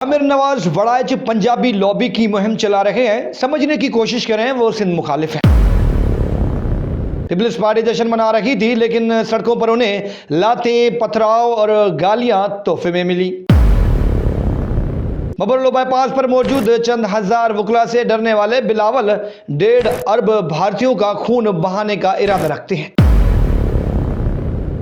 Aamir Nawaz Waraich Punjabi lobby की मुहिम चला रहे हैं। समझने की कोशिश करें, वो सिंध मुखालिफ हैं। पीपल्स पार्टी जश्न मना रही थी, लेकिन सड़कों पर उन्हें लातें, पथराव और गालियां तोहफे में मिली। मबरलो बाईपास पर मौजूद चंद हजार वकला से डरने वाले बिलावल 1.5 अरब भारतीयों का खून बहाने का इरादा रखते हैं।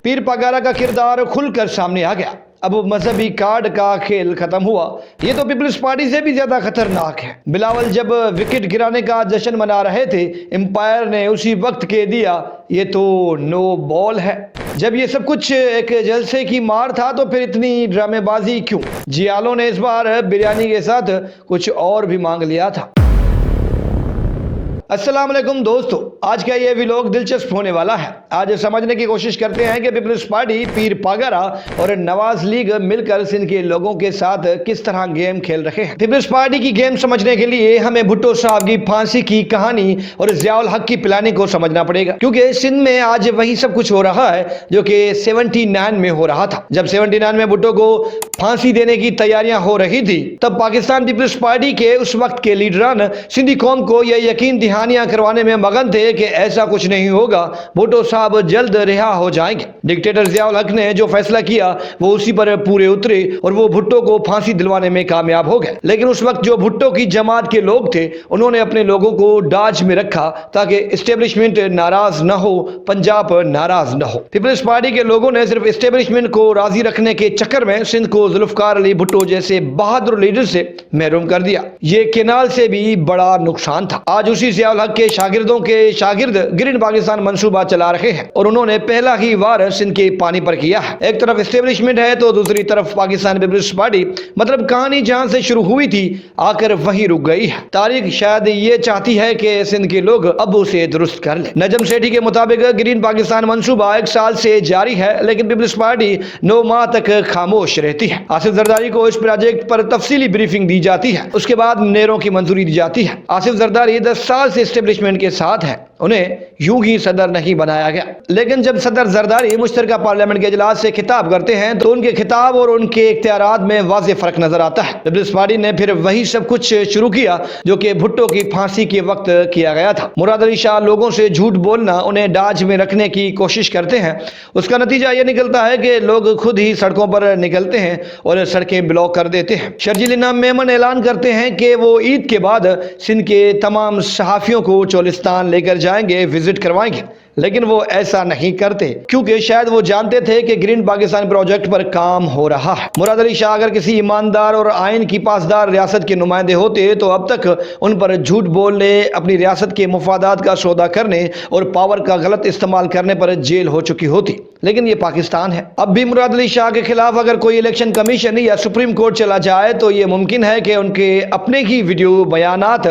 पीर पागारा का किरदार खुलकर सामने आ गया। अब मजहबी कार्ड का खेल खत्म हुआ। ये तो पीपल्स पार्टी से भी ज्यादा खतरनाक है। बिलावल जब विकेट गिराने का जश्न मना रहे थे, एम्पायर ने उसी वक्त कह दिया ये तो नो बॉल है। जब ये सब कुछ एक जलसे की मार था तो फिर इतनी ड्रामेबाजी क्यों? जियालों ने इस बार बिरयानी के साथ कुछ और भी मांग लिया था। अस्सलाम वालेकुम दोस्तों, आज का ये व्लॉग दिलचस्प होने वाला है। आज समझने की कोशिश करते हैं कि पीपल्स पार्टी, पीर पागारा और नवाज लीग मिलकर सिंध के लोगों के साथ किस तरह गेम खेल रहे हैं। पीपल्स पार्टी की गेम समझने के लिए हमें भुट्टो साहब की फांसी की कहानी और ज़ियाउल हक की प्लानिंग को समझना पड़ेगा, क्योंकि सिंध में आज वही सब कुछ हो रहा है जो कि 79 में हो रहा था। जब 79 में भुट्टो को फांसी देने की तैयारियां हो रही थी, तब पाकिस्तान पीपल्स पार्टी के उस वक्त के लीडरान सिंधी कौम को यह यकीन दिहानियां करवाने में मगन थे कि ऐसा कुछ नहीं होगा, भुट्टो साहब जल्द रिहा हो जाएंगे। डिक्टेटर ज़ियाउल हक ने जो फैसला किया वो उसी पर पूरे उतरे और वो भुट्टो को फांसी दिलवाने में कामयाब हो गए। लेकिन उस वक्त जो भुट्टो की जमात के लोग थे, उन्होंने अपने लोगों को डाज में रखा ताकि एस्टेब्लिशमेंट नाराज न हो, पंजाब नाराज न हो। पीपल्स पार्टी के लोगों ने सिर्फ एस्टेब्लिशमेंट को राजी रखने के चक्कर में सिंध को जुल्फकार अली भुट्टो जैसे बहादुर लीडर से महरूम कर दिया। ये केनाल से भी बड़ा नुकसान था। आज उसी ज़ियाउल हक के शागिर्दों के शागिर्द ग्रीन पाकिस्तान मंसूबा चला रहे हैं और उन्होंने पहला ही वार सिंध के पानी पर किया है। एक तरफ एस्टेब्लिशमेंट है तो दूसरी तरफ पाकिस्तान पीपल्स पार्टी। मतलब कहानी जहां से शुरू हुई थी आकर वहीं रुक गई है। तारीख शायद ये चाहती है कि सिंध के लोग अब उसे दुरुस्त कर ले। नजम सेठी के मुताबिक ग्रीन पाकिस्तान मंसूबा 1 साल से जारी है, लेकिन पीपल्स पार्टी 9 माह तक खामोश रहती है। आसिफ जरदारी को इस प्रोजेक्ट पर तफसीली ब्रीफिंग दी जाती है, उसके बाद नेरों की मंजूरी दी जाती है। आसिफ जरदारी 10 साल से एस्टेब्लिशमेंट के साथ है, उन्हें यूं ही सदर नहीं बनाया गया। लेकिन जब सदर जरदारी मुश्तरका पार्लियामेंट के इजलास से खिताब करते हैं तो उनके खिताब और उनके इख्तियारात में वाज़ेह फर्क नजर आता है। पीपल्स पार्टी ने फिर वही सब कुछ शुरू किया जो कि भुट्टो की फांसी के वक्त किया गया था। मुराद अली शाह लोगों से झूठ बोलना, उन्हें डाज में रखने की कोशिश करते हैं। उसका नतीजा यह निकलता है कि लोग खुद ही सड़कों पर निकलते हैं और सड़कें ब्लॉक कर देते हैं। शर्जील इनाम मेमन ऐलान करते हैं कि वो ईद के बाद सिंध के तमाम सहाफियों को चोलिस्तान लेकर जाएंगे, विजिट करवाएंगे। लेकिन वो ऐसा नहीं करते क्योंकि शायद वो जानते थे कि ग्रीन पाकिस्तान प्रोजेक्ट पर काम हो रहा है। मुराद अली शाह अगर किसी ईमानदार और आइन की पासदार रियासत के नुमाइंदे होते तो अब तक उन पर झूठ बोलने, अपनी रियासत के मुफादात का सौदा करने और पावर का गलत इस्तेमाल करने पर जेल हो चुकी होती। लेकिन ये पाकिस्तान है। अब भी मुराद अली शाह के खिलाफ अगर कोई इलेक्शन कमीशन या सुप्रीम कोर्ट चला जाए तो ये मुमकिन है कि उनके अपने ही वीडियो बयानात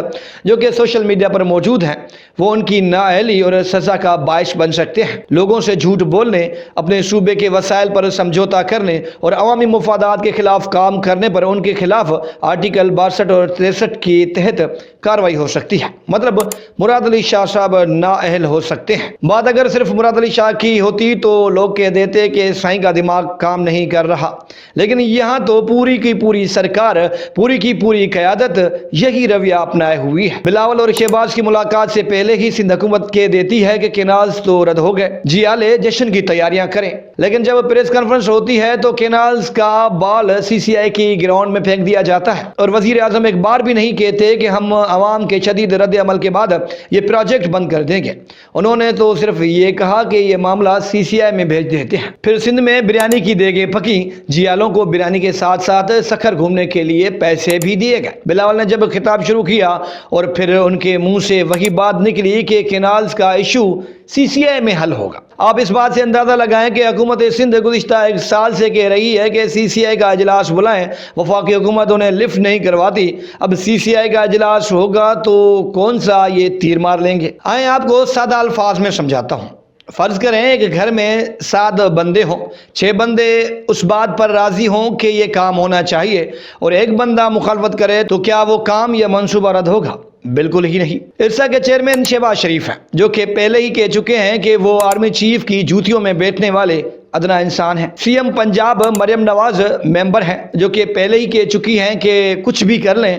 जो कि सोशल मीडिया पर मौजूद हैं वो उनकी नाअहली और सजा का बाइस बन सकते हैं। लोगों से झूठ बोलने, अपने सूबे के वसाइल पर समझौता करने और अवामी मुफादात के खिलाफ काम करने पर उनके खिलाफ आर्टिकल 62 और 63 के तहत कार्रवाई हो सकती है। मतलब मुराद अली शाह साहब नाअहल हो सकते हैं। बात अगर सिर्फ मुराद अली शाह की होती तो लोग कह देते कि साईं का दिमाग काम नहीं कर रहा, लेकिन यहाँ तो पूरी की पूरी सरकार, पूरी की पूरी क़यादत यही रवैया अपनाए हुई है। बिलावल और शहबाज की मुलाकात से पहले ही सिंध हुकूमत कह देती है कि केनाल्स तो रद्द हो गए, जियाले जश्न की तैयारियां करें। लेकिन जब प्रेस कॉन्फ्रेंस होती है तो केनाल्स का बॉल CCI की ग्राउंड में फेंक दिया जाता है और वजीर आजम एक बार भी नहीं कहते कि हम अवाम के शदीद रद्द अमल के बाद ये प्रोजेक्ट बंद कर देंगे। उन्होंने तो सिर्फ ये कहा कि ये मामला CCI में भेज देते हैं। फिर सिंध में बिरयानी की देगें पकी, जियालों को बिरयानी के साथ साथ सखर घूमने के लिए पैसे भी दिए गए। बिलावल ने जब खिताब शुरू किया और फिर उनके मुंह से वही बात निकली कि केनाल्स का इशू CCI में हल होगा। आप इस बात से अंदाजा लगाएं कि हुकूमत सिंध गुज़िश्ता 1 साल से कह रही है कि CCI का इजलास बुलाएं, वफाकी हुकूमत उन्हें लिफ्ट नहीं करवाती। अब CCI का इजलास होगा तो कौन सा ये तीर मार लेंगे। आए आपको सादा अल्फाज में समझाता हूँ। फर्ज करें एक घर में 7 बंदे हों, 6 बंदे उस बात पर राजी हों कि ये काम होना चाहिए और एक बंदा मुखालफत करे, तो क्या वो काम या मंसूबा रद्द होगा? बिल्कुल ही नहीं। इरसा के चेयरमैन शहबाज शरीफ हैं, जो कि पहले ही कह चुके हैं कि वो आर्मी चीफ की जूतियों में बैठने वाले ادنا انسان ہیں۔ سی ایم پنجاب مریم نواز ممبر ہیں جو کہ پہلے ہی کہہ چکی ہیں کہ کچھ بھی کر لیں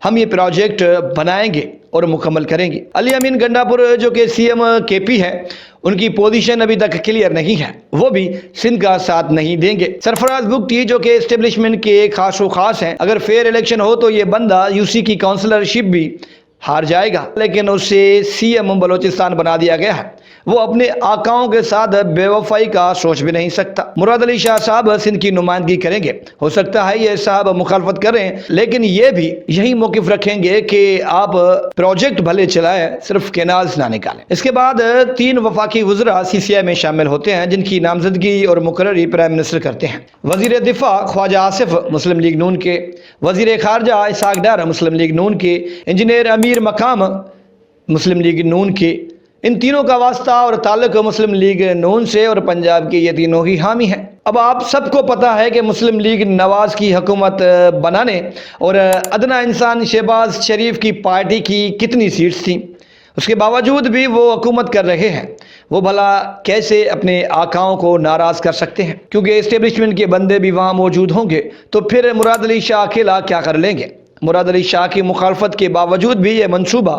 ہم یہ پروجیکٹ بنائیں گے اور مکمل کریں گے۔ علی امین گنڈا پور جو کہ سی ایم کے پی ہے، ان کی پوزیشن ابھی تک کلیئر نہیں ہے، وہ بھی سندھ کا ساتھ نہیں دیں گے۔ سرفراز بگٹی جو کہ اسٹیبلشمنٹ کے خاص و خاص ہیں، اگر فیئر الیکشن ہو تو یہ بندہ یو سی کی کونسلرشپ بھی ہار جائے گا، لیکن اسے سی ایم بلوچستان بنا دیا گیا ہے۔ وہ اپنے آقاؤں کے ساتھ بے وفائی کا سوچ بھی نہیں سکتا۔ مراد علی شاہ صاحب سندھ کی نمائندگی کریں گے، ہو سکتا ہے یہ صاحب مخالفت کریں، لیکن یہ بھی یہی موقف رکھیں گے کہ آپ پروجیکٹ بھلے چلائیں، صرف کینالز نہ نکالیں۔ اس کے بعد 3 وفاقی وزراء سی سی آئی میں شامل ہوتے ہیں، جن کی نامزدگی اور مقرری پرائم منسٹر کرتے ہیں۔ وزیر دفاع خواجہ آصف مسلم لیگ نون کے، وزیر خارجہ اسحاق ڈار مسلم لیگ نون کے، انجینئر امیر مقام مسلم لیگ نون کے۔ ان تینوں کا واسطہ اور تعلق مسلم لیگ نون سے، اور پنجاب کے یہ تینوں ہی حامی ہیں۔ اب آپ سب کو پتا ہے کہ مسلم لیگ نواز کی حکومت بنانے اور ادنا انسان شہباز شریف کی پارٹی کی کتنی سیٹس تھیں، اس کے باوجود بھی وہ حکومت کر رہے ہیں۔ وہ بھلا کیسے اپنے آقاؤں کو ناراض کر سکتے ہیں؟ کیونکہ اسٹیبلشمنٹ کے بندے بھی وہاں موجود ہوں گے، تو پھر مراد علی شاہ اکیلا کیا کر لیں گے؟ مراد علی شاہ کی مخالفت کے باوجود بھی یہ منصوبہ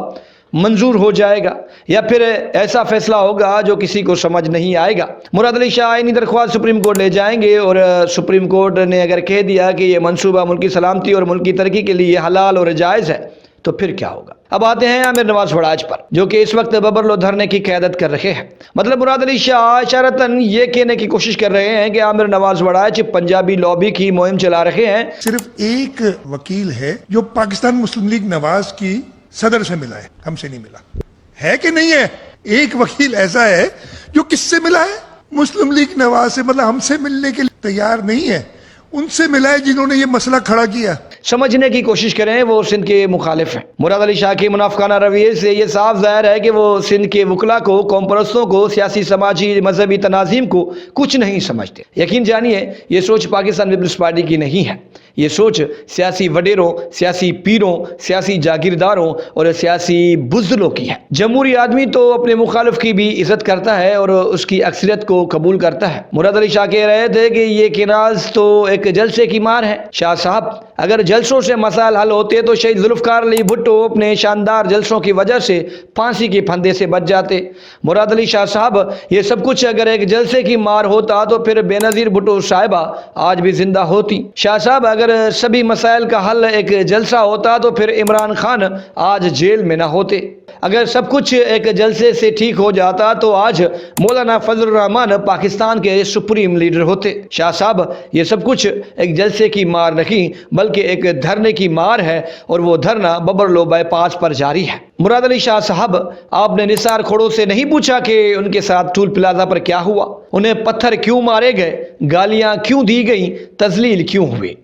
منظور ہو جائے گا، یا پھر ایسا فیصلہ ہوگا جو کسی کو سمجھ نہیں آئے گا۔ مراد علی شاہ آئینی درخواست سپریم کورٹ لے جائیں گے، اور سپریم کورٹ نے اگر کہہ دیا کہ یہ منصوبہ ملکی سلامتی اور ملکی ترقی کے لیے حلال اور جائز ہے، تو پھر کیا ہوگا؟ اب آتے ہیں عامر نواز وڑاج پر، جو کہ اس وقت ببرلو دھرنے کی قیادت کر رہے ہیں۔ مطلب مراد علی شاہ اشارتاً یہ کہنے کی کوشش کر رہے ہیں کہ عامر نواز وڑاج پنجابی لابی کی مہم چلا رہے ہیں۔ صرف ایک وکیل ہے جو پاکستان مسلم لیگ نواز کی صدر سے ملا ہے، ہم سے نہیں ملا ہے کہ نہیں ہے؟ ایک وکیل ایسا ہے جو کس سے ملا ہے؟ مسلم لیگ نواز سے، مطلب ہم سے ملنے کے لیے تیار نہیں ہے، ان سے ملا ہے جنہوں نے یہ مسئلہ کھڑا کیا۔ سمجھنے کی کوشش کریں، وہ سندھ کے مخالف ہیں۔ مراد علی شاہ کی منافقانہ رویے سے یہ صاف ظاہر ہے کہ وہ سندھ کے وکلا کو، قوم پرستوں کو، سیاسی سماجی مذہبی تناظیم کو کچھ نہیں سمجھتے۔ یقین جانیے یہ سوچ پاکستان پیپلز پارٹی کی نہیں ہے، یہ سوچ سیاسی وڈیروں، سیاسی پیروں، سیاسی جاگیرداروں اور سیاسی بزدلوں کی ہے۔ جمہوری آدمی تو اپنے مخالف کی بھی عزت کرتا ہے اور اس کی اکثریت کو قبول کرتا ہے۔ مراد علی شاہ کہہ رہے تھے کہ یہ کینالز تو ایک جلسے کی مار ہے۔ شاہ صاحب، اگر جلسوں سے مسائل حل ہوتے تو شہید ذوالفقار علی بھٹو اپنے شاندار جلسوں کی وجہ سے پھانسی کے پھندے سے بچ جاتے۔ مراد علی شاہ صاحب، یہ سب کچھ اگر ایک جلسے کی مار ہوتا تو پھر بے نظیر بھٹو صاحبہ آج بھی زندہ ہوتی۔ شاہ صاحب، اگر سبھی مسائل کا حل ایک جلسہ ہوتا تو پھر عمران خان آج جیل میں نہ ہوتے۔ اگر سب کچھ ایک جلسے سے ٹھیک ہو جاتا تو آج مولانا فضل الرحمان پاکستان کے سپریم لیڈر ہوتے۔ شاہ صاحب، یہ سب کچھ ایک جلسے کی مار نہیں بلکہ ایک دھرنے کی مار ہے، اور وہ دھرنا ببرلو بائی پاس پر جاری ہے۔ مراد علی شاہ صاحب، آپ نے نثار کھوڑوں سے نہیں پوچھا کہ ان کے ساتھ ٹول پلازا پر کیا ہوا؟ انہیں پتھر کیوں مارے گئے؟ گالیاں کیوں دی گئیں؟ تذلیل کیوں ہوئی؟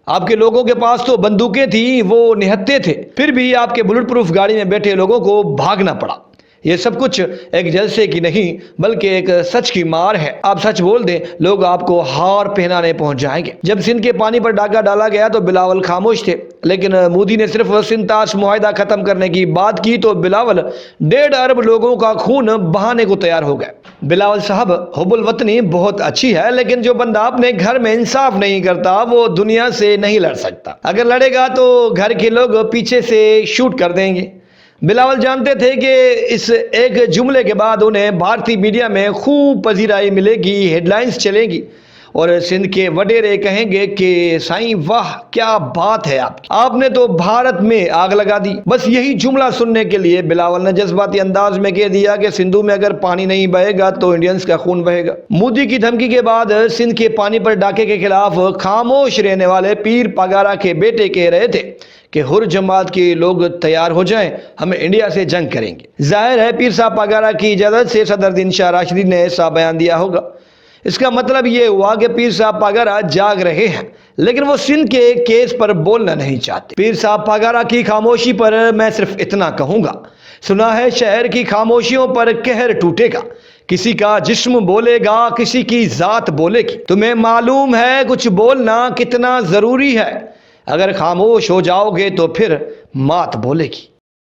آپ کے لوگوں کے پاس تو بندوقیں تھیں، وہ نہتے تھے، پھر بھی آپ کے بلٹ پروف گاڑی میں بیٹھے لوگوں کو بھاگنا پڑا۔ یہ سب کچھ ایک جلسے کی نہیں بلکہ ایک سچ کی مار ہے۔ آپ سچ بول دیں، لوگ آپ کو ہار پہنانے پہنچ جائیں گے۔ جب سندھ کے پانی پر ڈاکہ ڈالا گیا تو بلاول خاموش تھے، لیکن مودی نے صرف سندھ طاس معاہدہ ختم کرنے کی بات کی تو بلاول 1.5 ارب لوگوں کا خون بہانے کو تیار ہو گئے۔ بلاول صاحب، حب الوطنی بہت اچھی ہے، لیکن جو بندہ اپنے گھر میں انصاف نہیں کرتا وہ دنیا سے نہیں لڑ سکتا۔ اگر لڑے گا تو گھر کے لوگ پیچھے سے شوٹ کر دیں گے۔ بلاول جانتے تھے کہ اس ایک جملے کے بعد انہیں بھارتی میڈیا میں خوب پذیرائی ملے گی، ہیڈ لائنز چلیں گی، اور سندھ کے وڈیرے کہیں گے کہ سائیں واہ کیا بات ہے آپ کی، آپ نے تو بھارت میں آگ لگا دی۔ بس یہی جملہ سننے کے لیے بلاول نے جذباتی انداز میں کہہ دیا کہ سندھو میں اگر پانی نہیں بہے گا تو انڈینز کا خون بہے گا۔ مودی کی دھمکی کے بعد سندھ کے پانی پر ڈاکے کے خلاف خاموش رہنے والے پیر پگارا کے بیٹے کہہ رہے تھے کہ ہر جماعت کے لوگ تیار ہو جائیں، ہم انڈیا سے جنگ کریں گے۔ ظاہر ہے پیر صاحب پگارا کی اجازت سے صدر دین شاہ راشدی نے ایسا بیان دیا ہوگا۔ اس کا مطلب یہ ہوا کہ پیر صاحب پگارا جاگ رہے ہیں، لیکن وہ سندھ کے کیس پر بولنا نہیں چاہتے۔ پیر صاحب پگارا کی خاموشی پر میں صرف اتنا کہوں گا، سنا ہے شہر کی خاموشیوں پر قہر ٹوٹے گا، کسی کا جسم بولے گا، کسی کی ذات بولے گی۔ تمہیں معلوم ہے کچھ بولنا کتنا ضروری ہے، اگر خاموش ہو جاؤ گے تو پھر مات بولے گی۔